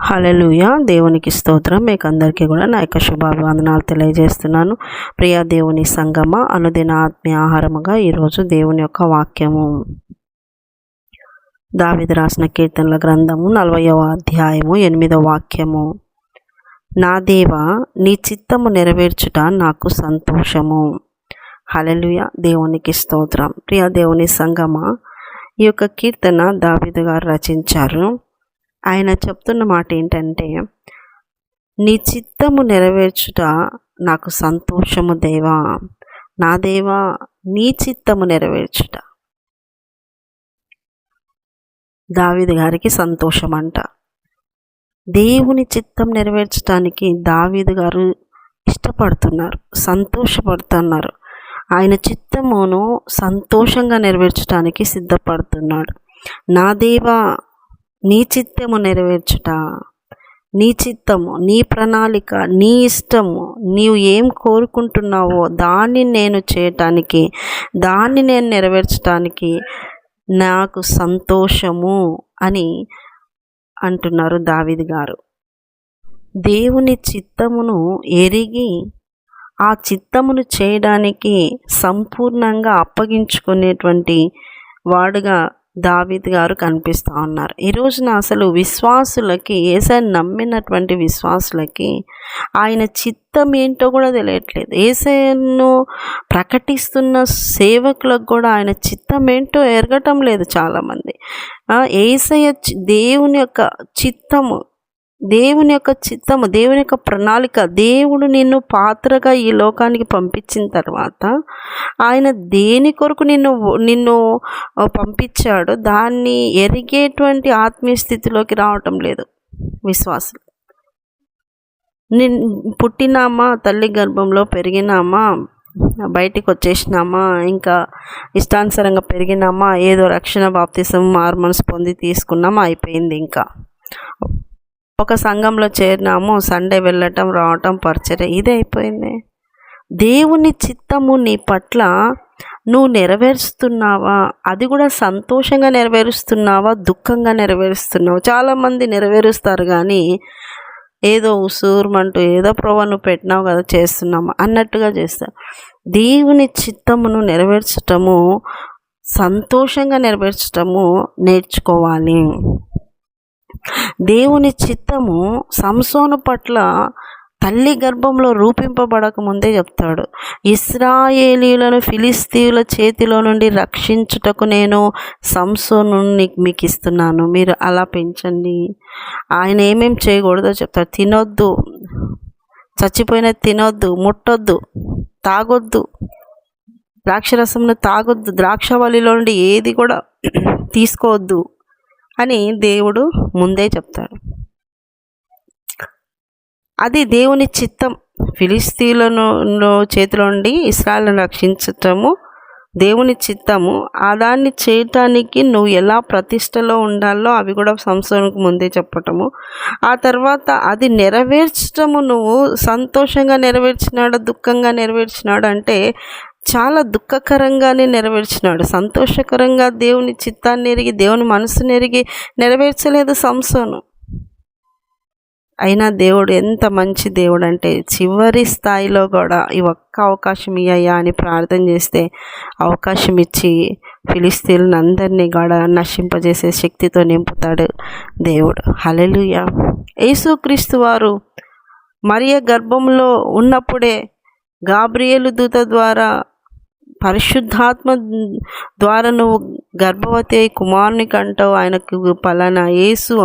హల్లెలూయా. దేవునికి స్తోత్రం. మీకు అందరికీ కూడా నా యొక్క శుభాభివందనాలు తెలియజేస్తున్నాను. ప్రియ దేవుని సంగమ, అనుదిన ఆత్మీయ ఆహారముగా ఈరోజు దేవుని యొక్క వాక్యము దావీదు రాసిన కీర్తనల గ్రంథము 40వ అధ్యాయము 8వ వాక్యము. నా దేవా, నీ చిత్తము నెరవేర్చుట నాకు సంతోషము. హల్లెలూయా. దేవునికి స్తోత్రం. ప్రియ దేవుని సంగమ, ఈ యొక్క కీర్తన దావీదు గారు రచించారు. ఆయన చెప్తున్న మాట ఏంటంటే, నీ చిత్తము నెరవేర్చుట నాకు సంతోషము దేవా. నా దేవా, నీ చిత్తము నెరవేర్చుట దావీదు గారికి సంతోషం అంట. దేవుని చిత్తం నెరవేర్చడానికి దావీదు గారు ఇష్టపడుతున్నారు, సంతోషపడుతున్నారు. ఆయన చిత్తమును సంతోషంగా నెరవేర్చడానికి సిద్ధపడుతున్నాడు. నా దేవా, నీ చిత్తము నెరవేర్చుట, నీ చిత్తము, నీ ప్రణాళిక, నీ ఇష్టము, నీవు ఏం కోరుకుంటున్నావో దాన్ని నేను చేయటానికి, దాన్ని నేను నెరవేర్చడానికి నాకు సంతోషము అని అంటున్నారు దావీదు గారు. దేవుని చిత్తమును ఎరిగి ఆ చిత్తమును చేయడానికి సంపూర్ణంగా అప్పగించుకునేటువంటి వాడుగా దావీదు గారు కనిపిస్తూ ఉన్నారు. ఈ రోజున అసలు విశ్వాసులకి, యేసయ్యను నమ్మినటువంటి విశ్వాసులకి ఆయన చిత్తం ఏంటో కూడా తెలియట్లేదు. యేసయ్యను ప్రకటిస్తున్న సేవకులకు కూడా ఆయన చిత్తం ఏంటో ఎరగటం లేదు చాలామంది. యేసయ్య దేవుని యొక్క చిత్తము, దేవుని యొక్క చిత్తము, దేవుని యొక్క ప్రణాళిక, దేవుడు నిన్ను పాత్రగా ఈ లోకానికి పంపించిన తర్వాత ఆయన దేని కొరకు నిన్ను పంపించాడో దాన్ని ఎరిగేటువంటి ఆత్మీయ స్థితిలోకి రావటం లేదు విశ్వాసులు. పుట్టినామా, తల్లి గర్భంలో పెరిగినామా, బయటికి వచ్చేసినామా, ఇంకా ఇష్టానుసారంగా పెరిగినామా, ఏదో రక్షణ బాప్తిసం మారుమనసు పొంది తీసుకున్నామా, అయిపోయింది. ఇంకా ఒక సంఘంలో చేరినాము, సండే వెళ్ళటం రావటం పరిచర్య, ఇదే అయిపోయింది. దేవుని చిత్తము నీ పట్ల నువ్వు నెరవేరుస్తున్నావా? అది కూడా సంతోషంగా నెరవేరుస్తున్నావా, దుఃఖంగా నెరవేరుస్తున్నావా? చాలామంది నెరవేరుస్తారు కానీ ఏదో ఉసూరుమంటూ ఏదో ప్రభు నువ్వు పెట్టినావు కదా చేస్తున్నాము అన్నట్టుగా చేస్తారు. దేవుని చిత్తమును నెరవేర్చటము, సంతోషంగా నెరవేర్చటము నేర్చుకోవాలి. దేవుని చిత్తము సంసోను పట్ల తల్లి గర్భంలో రూపింపబడక ముందే చెప్తాడు. ఇశ్రాయేలీయులను ఫిలిస్తీయుల చేతిలో నుండి రక్షించుటకు నేను సంసోను మీకు ఇస్తున్నాను, మీరు అలా పెంచండి. ఆయన ఏమేం చేయకూడదో చెప్తాడు. తినొద్దు, చచ్చిపోయినది తినొద్దు, ముట్టొద్దు, తాగొద్దు, ద్రాక్షరసంను తాగొద్దు, ద్రాక్షవల్లిలో నుండి ఏది కూడా తీసుకోవద్దు అని దేవుడు ముందే చెప్తాడు. అది దేవుని చిత్తం. ఫిలిస్తీయులను చేతిలో నుండి ఇశ్రాయేలును రక్షించటము దేవుని చిత్తము. ఆ దాన్ని చేయటానికి నువ్వు ఎలా ప్రతిష్టలో ఉండాలో అవి కూడా సంసోనుకు ముందే చెప్పటము. ఆ తర్వాత అది నెరవేర్చటము, నువ్వు సంతోషంగా నెరవేర్చినాడు, దుఃఖంగా నెరవేర్చినాడు అంటే చాలా దుఃఖకరంగానే నెరవేర్చినాడు. సంతోషకరంగా దేవుని చిత్తాన్ని ఎరిగి, దేవుని మనసుని ఎరిగి నెరవేర్చలేదు సంసోను. అయినా దేవుడు ఎంత మంచి దేవుడు అంటే, చివరి స్థాయిలో కూడా ఈ ఒక్క అవకాశం ఇయ్యా అని ప్రార్థన చేస్తే అవకాశం ఇచ్చి ఫిలిస్తీయులను అందరినీ కూడా నశింపజేసే శక్తితో నింపుతాడు దేవుడు. హల్లెలూయా. యేసుక్రీస్తు వారు మరియ గర్భంలో ఉన్నప్పుడే గాబ్రియేలు దూత ద్వారా, పరిశుద్ధాత్మ ద్వారా నువ్వు గర్భవతి అయి కుమారుని కంటావు, ఆయనకు పలానా యేసు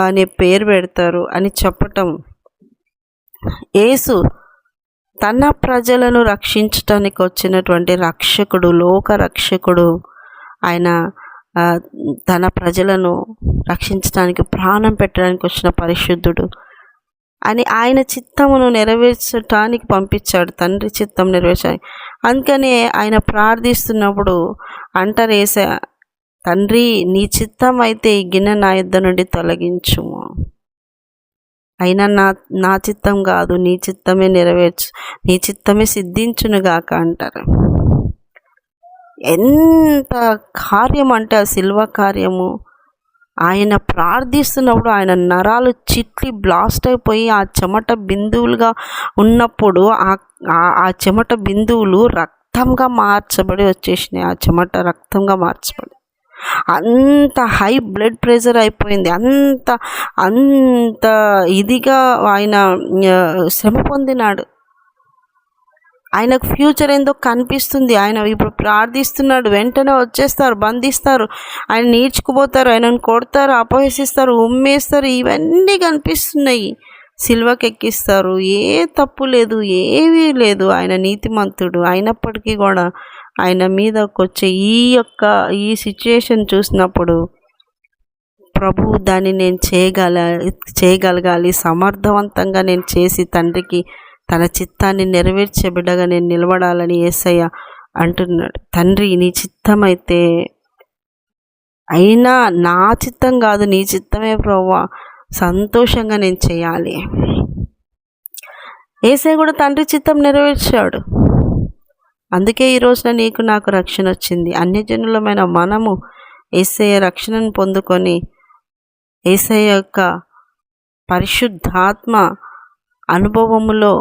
అనే పేరు పెడతారు అని చెప్పటం. యేసు తన ప్రజలను రక్షించటానికి వచ్చినటువంటి రక్షకుడు, లోక రక్షకుడు. ఆయన తన ప్రజలను రక్షించడానికి, ప్రాణం పెట్టడానికి వచ్చిన పరిశుద్ధుడు అని ఆయన చిత్తమును నెరవేర్చడానికి పంపించాడు, తండ్రి చిత్తం నెరవేర్చడానికి. అందుకనే ఆయన ప్రార్థిస్తున్నప్పుడు అంటారు, యేసయ్య, తండ్రి నీ చిత్తం అయితే ఈ గిన్నె నా యొద్ద నుండి తొలగించుము, అయినా నా చిత్తం కాదు, నీ చిత్తమే నెరవేర్చు, నీ చిత్తమే సిద్ధించునుగాక అంటారు. ఎంత కార్యం అంటే ఆ శిల్వ కార్యము. ఆయన ప్రార్థిస్తున్నప్పుడు ఆయన నరాలు చిట్లి బ్లాస్ట్ అయిపోయి ఆ చెమట బిందువులుగా ఉన్నప్పుడు ఆ చెమట బిందువులు రక్తంగా మార్చబడి వచ్చేసినాయి. ఆ చెమట రక్తంగా మార్చబడి అంత హై బ్లడ్ ప్రెషర్ అయిపోయింది. అంత అంత ఇదిగా ఆయన శ్రమ పొందినాడు. ఆయనకు ఫ్యూచర్ ఏందో కనిపిస్తుంది. ఆయన ఇప్పుడు ప్రార్థిస్తున్నాడు, వెంటనే వచ్చేస్తారు, బంధిస్తారు, ఆయన నీడ్చుకుపోతారు, ఆయనను కొడతారు, అపహసిస్తారు, ఉమ్మేస్తారు, ఇవన్నీ కనిపిస్తున్నాయి. సిల్వకి ఎక్కిస్తారు. ఏ తప్పు లేదు, ఏమీ లేదు. ఆయన నీతిమంతుడు. అయినప్పటికీ కూడా ఆయన మీదకి వచ్చే ఈ సిచ్యుయేషన్ చూసినప్పుడు ప్రభు దాన్ని నేను చేయగలగాలి, సమర్థవంతంగా నేను చేసి తండ్రికి తన చిత్తాన్ని నెరవేర్చే బిడ్డగా నేను నిలబడాలని యేసయ్య అంటున్నాడు. తండ్రి నీ చిత్తమైతే, అయినా నా చిత్తం కాదు నీ చిత్తమే ప్రభువా, సంతోషంగా నేను చేయాలి. యేసయ్య కూడా తండ్రి చిత్తం నెరవేర్చాడు. అందుకే ఈ రోజున నీకు నాకు రక్షణ వచ్చింది. అన్యజనులమైన మనము యేసయ్య రక్షణను పొందుకొని యేసయ్య యొక్క పరిశుద్ధాత్మ అనుభవములో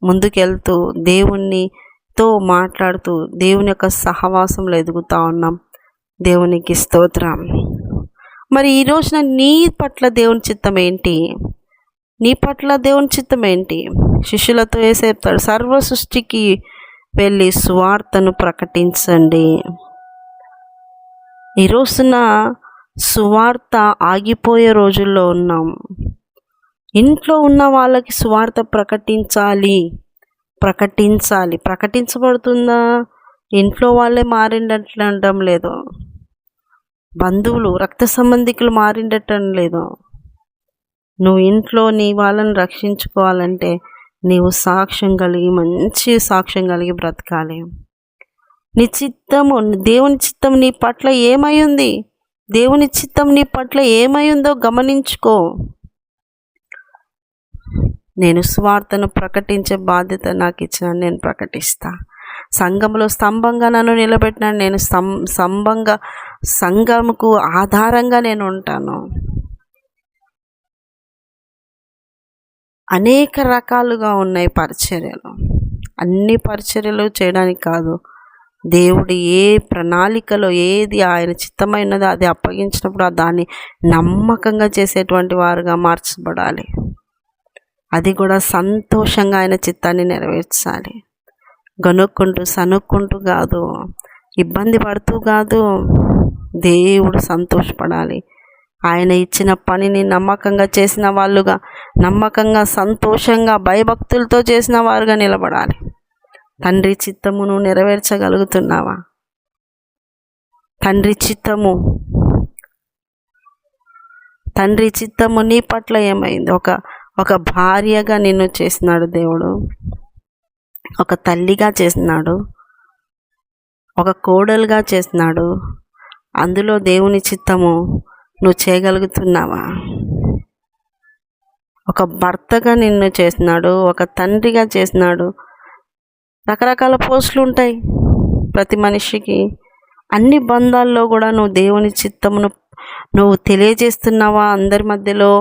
ముందుకెళ్తూ దేవునితో మాట్లాడుతూ దేవుని యొక్క సహవాసంలో ఎదుగుతూ ఉన్నాం. దేవునికి స్తోత్రం. మరి ఈ రోజున నీ పట్ల దేవుని చిత్తం ఏంటి? నీ పట్ల దేవుని చిత్తం ఏంటి? శిష్యులతో చెప్తాడు, సర్వ సృష్టికి వెళ్ళి సువార్తను ప్రకటించండి. ఈ రోజున సువార్త ఆగిపోయే రోజుల్లో ఉన్నాం. ఇంట్లో ఉన్న వాళ్ళకి సువార్త ప్రకటించబడుతుందా? ఇంట్లో వాళ్ళే మారిండట్లు అనడం లేదు, బంధువులు రక్త సంబంధికులు మారిండటం లేదు. నువ్వు ఇంట్లో నీ వాళ్ళని రక్షించుకోవాలంటే నీవు మంచి సాక్ష్యం కలిగి బ్రతకాలి. నీ చిత్తము, దేవుని చిత్తం నీ పట్ల ఏమై ఉంది, దేవుని చిత్తం నీ పట్ల ఏమై ఉందో గమనించుకో. నేను సువార్తను ప్రకటించే బాధ్యత నాకు ఇచ్చిన, నేను ప్రకటిస్తా. సంఘంలో స్తంభంగా నన్ను నిలబెట్టినాను, నేను సంఘముకు ఆధారంగా నేను ఉంటాను. అనేక రకాలుగా ఉన్నాయి పరిచర్యలు. అన్ని పరిచర్యలు చేయడానికి కాదు, దేవుడు ఏ ప్రణాళికలో ఏది ఆయన చిత్తమైనదో అది అప్పగించినప్పుడు దాన్ని నమ్మకంగా చేసేటువంటి వారుగా మార్చబడాలి. అది కూడా సంతోషంగా ఆయన చిత్తాన్ని నెరవేర్చాలి. గనుక్కుంటూ సనుక్కుంటూ కాదు, ఇబ్బంది పడుతూ కాదు. దేవుడు సంతోషపడాలి. ఆయన ఇచ్చిన పనిని నమ్మకంగా చేసిన వాళ్ళుగా, నమ్మకంగా సంతోషంగా భయభక్తులతో చేసిన వారుగా నిలబడాలి. తండ్రి చిత్తమును నెరవేర్చగలుగుతున్నావా? తండ్రి చిత్తము నీ పట్ల ఏమైంది? ఒక భార్యగా నిన్ను చేసినాడు దేవుడు, ఒక తల్లిగా చేసినాడు, ఒక కోడలుగా చేసినాడు. అందులో దేవుని చిత్తము నువ్వు చేయగలుగుతున్నావా? ఒక భర్తగా నిన్ను చేసినాడు, ఒక తండ్రిగా చేసినాడు. రకరకాల పోస్టులు ఉంటాయి ప్రతి మనిషికి. అన్ని బంధాల్లో కూడా నువ్వు దేవుని చిత్తమును నువ్వు తెలియజేస్తున్నావా? అందరి మధ్యలో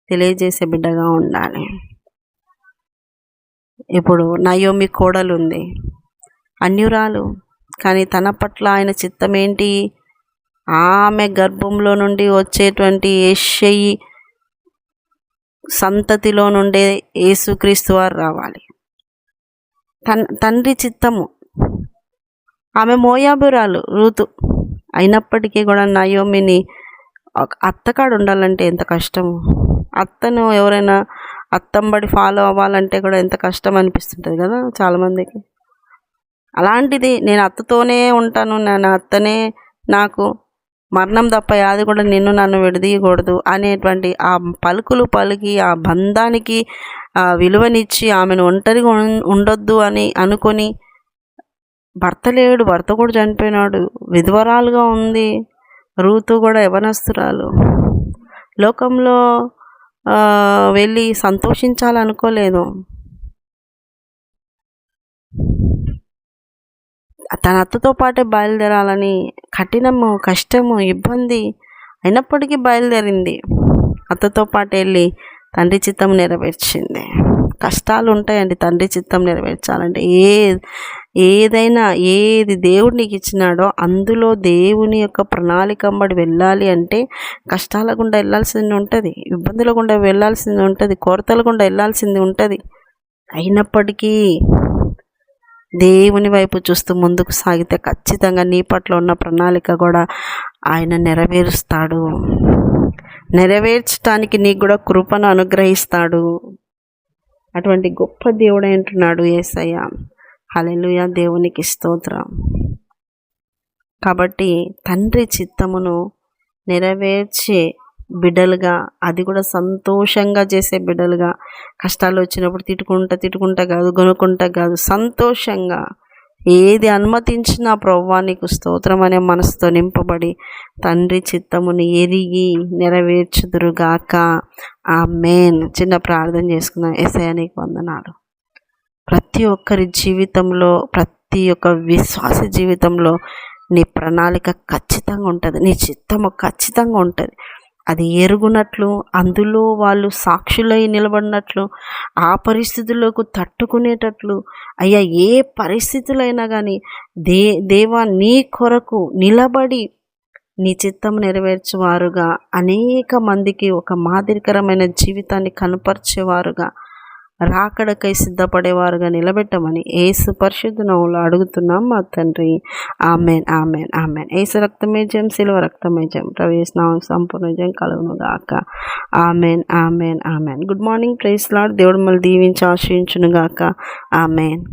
తెలియజేసే బిడ్డగా ఉండాలి. ఇప్పుడు నయోమి కోడలు ఉంది, అన్యురాలు, కానీ తన పట్ల ఆయన చిత్తం ఏంటి? ఆమె గర్భంలో నుండి వచ్చేటువంటి యెషయి సంతతిలో నుండే యేసుక్రీస్తు వారు రావాలి. తండ్రి చిత్తము. ఆమె మోయాబురాలు రూతు అయినప్పటికీ కూడా నయోమిని అత్తకాడు ఉండాలంటే ఎంత కష్టము. అత్తను ఎవరైనా అత్తంబడి ఫాలో అవ్వాలంటే కూడా ఎంత కష్టం అనిపిస్తుంటుంది కదా చాలామందికి. అలాంటిది నేను అత్తతోనే ఉంటాను, నేను అత్తనే నాకు మరణం తప్ప అది కూడా నన్ను విడదీయకూడదు అనేటువంటి ఆ పలుకులు పలికి ఆ బంధానికి విలువనిచ్చి ఆమెను ఒంటరిగా ఉండొద్దు అని అనుకొని, భర్త లేడు, భర్త కూడా చనిపోయినాడు, విధవరాలుగా ఉంది రూతు కూడా, యవనస్తురాలు, లోకంలో వెళ్ళి సంతోషించాలనుకోలేదు. తన అత్తతో పాటే బయలుదేరాలని కఠినము, కష్టము, ఇబ్బంది అయినప్పటికీ బయలుదేరింది. అత్తతో పాటు వెళ్ళి తండ్రి చిత్తం నెరవేర్చింది. కష్టాలు ఉంటాయండి తండ్రి చిత్తం నెరవేర్చాలంటే. ఏదైనా ఏది దేవుడు నీకు ఇచ్చినాడో అందులో దేవుని యొక్క ప్రణాళిక అంబడి వెళ్ళాలి అంటే కష్టాల గుండా వెళ్ళాల్సింది ఉంటుంది, ఇబ్బందుల గుండా వెళ్ళాల్సింది ఉంటుంది, కొరతల గుండా వెళ్ళాల్సింది ఉంటుంది. అయినప్పటికీ దేవుని వైపు చూస్తూ ముందుకు సాగితే ఖచ్చితంగా నీ పట్ల ఉన్న ప్రణాళిక కూడా ఆయన నెరవేరుస్తాడు. నెరవేర్చడానికి నీకు కూడా కృపను అనుగ్రహిస్తాడు. అటువంటి గొప్ప దేవుడు అంటున్నాడు యేసయ్య. హల్లెలూయా, దేవునికి స్తోత్రం. కాబట్టి తండ్రి చిత్తమును నెరవేర్చే బిడ్డలుగా, అది కూడా సంతోషంగా చేసే బిడ్డలుగా, కష్టాలు వచ్చినప్పుడు తిట్టుకుంటా కాదు, గొనుక్కుంటా కాదు, సంతోషంగా ఏది అనుమతించినా ప్రభువా నీకు స్తోత్రం అనే మనసుతో నింపబడి తండ్రి చిత్తమును ఎరిగి నెరవేర్చుదురుగాక. ఆమేన్. చిన్న ప్రార్థన చేసుకుందాం. యేసయ్య నీకు వందనాలు. ప్రతి ఒక్కరి జీవితంలో, ప్రతి ఒక్క విశ్వాస జీవితంలో నీ ప్రణాళిక ఖచ్చితంగా ఉంటుంది, నీ చిత్తము ఖచ్చితంగా ఉంటుంది. అది ఎరుగునట్లు, అందులో వాళ్ళు సాక్షులై నిలబడినట్లు, ఆ పరిస్థితులకు తట్టుకునేటట్లు, అయ్యా ఏ పరిస్థితులైనా కానీ దేవా నీ కొరకు నిలబడి నీ చిత్తం నెరవేర్చేవారుగా, అనేక మందికి ఒక మాదిరికరమైన జీవితాన్ని కనపరిచేవారుగా, రాకడకై సిద్ధపడేవారుగా నిలబెట్టమని యేసు పరిశుద్ధ నామములో అడుగుతున్నాం మా తండ్రి. ఆమేన్, ఆమేన్, ఆమేన్. యేసు రక్తమే జయం, శిలువ రక్తమే జయం. ప్రభు యేసు నామములో సంపూర్ణ జయం కలుగును గాక. Amen, amen, amen. Good morning. Praise Lord. దేవుడు మళ్ళీ దీవించి ఆశీర్వదించును గాక. ఆమేన్.